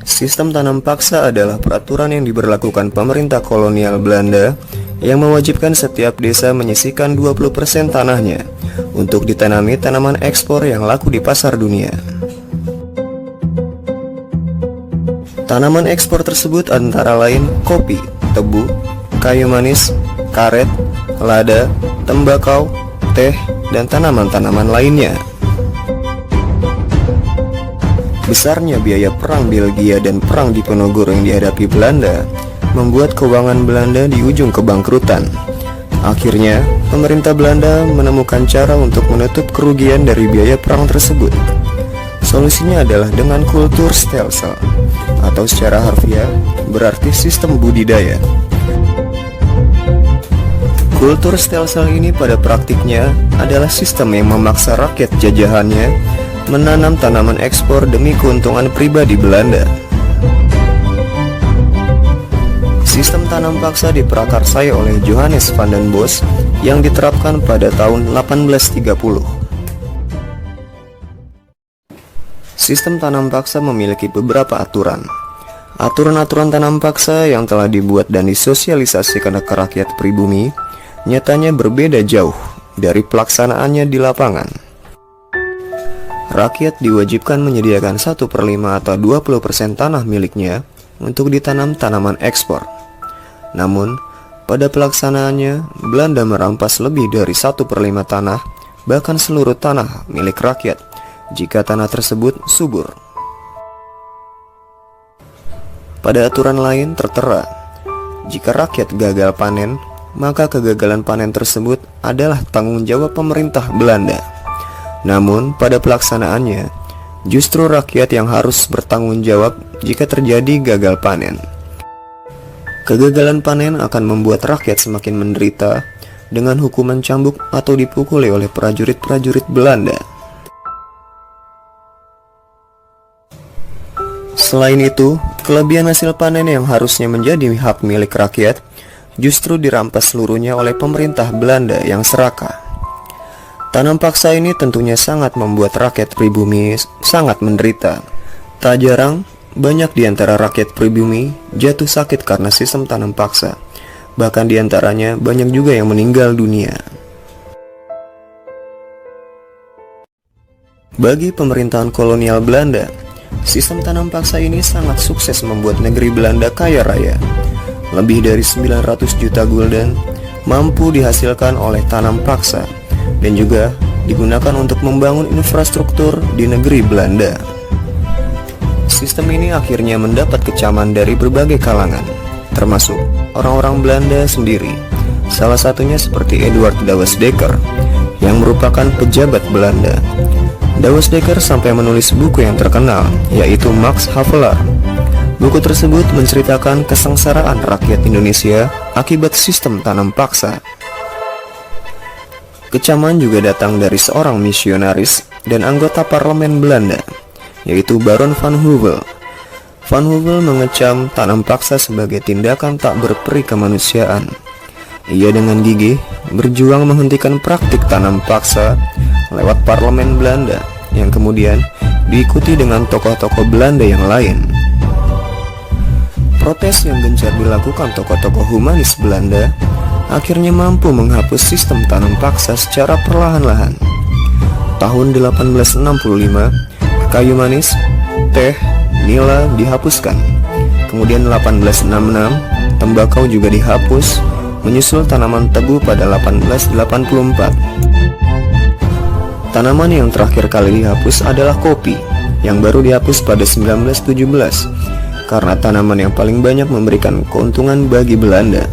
Sistem tanam paksa adalah peraturan yang diberlakukan pemerintah kolonial Belanda yang mewajibkan setiap desa menyisihkan 20% tanahnya untuk ditanami tanaman ekspor yang laku di pasar dunia. Tanaman ekspor tersebut antara lain kopi, tebu, kayu manis, karet, lada, tembakau, teh, dan tanaman-tanaman lainnya. Besarnya biaya perang Belgia dan perang Diponegoro yang dihadapi Belanda membuat keuangan Belanda di ujung kebangkrutan. Akhirnya, pemerintah Belanda menemukan cara untuk menutup kerugian dari biaya perang tersebut. Solusinya adalah dengan kultur stelsel, atau secara harfiah berarti sistem budidaya. Kultur stelsel ini pada praktiknya adalah sistem yang memaksa rakyat jajahannya menanam tanaman ekspor demi keuntungan pribadi Belanda. Sistem tanam paksa diprakarsai oleh Johannes van den Bos yang diterapkan pada tahun 1830. Sistem tanam paksa memiliki beberapa aturan. Aturan-aturan tanam paksa yang telah dibuat dan disosialisasikan ke rakyat pribumi nyatanya berbeda jauh dari pelaksanaannya di lapangan. Rakyat diwajibkan menyediakan 1/5 atau 20% tanah miliknya untuk ditanam tanaman ekspor. Namun, pada pelaksanaannya, Belanda merampas lebih dari 1/5 tanah, bahkan seluruh tanah milik rakyat, jika tanah tersebut subur. Pada aturan lain tertera, jika rakyat gagal panen, maka kegagalan panen tersebut adalah tanggung jawab pemerintah Belanda. Namun, pada pelaksanaannya, justru rakyat yang harus bertanggung jawab jika terjadi gagal panen. Kegagalan panen akan membuat rakyat semakin menderita dengan hukuman cambuk atau dipukuli oleh prajurit-prajurit Belanda. Selain itu, kelebihan hasil panen yang harusnya menjadi hak milik rakyat justru dirampas seluruhnya oleh pemerintah Belanda yang serakah. Tanam paksa ini tentunya sangat membuat rakyat pribumi sangat menderita. Tak jarang, banyak di antara rakyat pribumi jatuh sakit karena sistem tanam paksa. Bahkan di antaranya banyak juga yang meninggal dunia. Bagi pemerintahan kolonial Belanda, sistem tanam paksa ini sangat sukses membuat negeri Belanda kaya raya. Lebih dari 900 juta gulden mampu dihasilkan oleh tanam paksa dan juga digunakan untuk membangun infrastruktur di negeri Belanda. Sistem ini akhirnya mendapat kecaman dari berbagai kalangan, termasuk orang-orang Belanda sendiri. Salah satunya seperti Eduard Douwes Dekker, yang merupakan pejabat Belanda. Douwes Dekker sampai menulis buku yang terkenal, yaitu Max Havelaar. Buku tersebut menceritakan kesengsaraan rakyat Indonesia akibat sistem tanam paksa. Kecaman juga datang dari seorang misionaris dan anggota parlemen Belanda, yaitu Baron van Heuvel. Van Heuvel mengecam tanam paksa sebagai tindakan tak berperi kemanusiaan. Ia dengan gigih berjuang menghentikan praktik tanam paksa lewat parlemen Belanda, yang kemudian diikuti dengan tokoh-tokoh Belanda yang lain. Protes yang gencar dilakukan tokoh-tokoh humanis Belanda akhirnya mampu menghapus sistem tanam paksa secara perlahan-lahan. Tahun 1865, kayu manis, teh, nila dihapuskan. Kemudian 1866, tembakau juga dihapus, menyusul tanaman tebu pada 1884. Tanaman yang terakhir kali dihapus adalah kopi, yang baru dihapus pada 1917, karena tanaman yang paling banyak memberikan keuntungan bagi Belanda.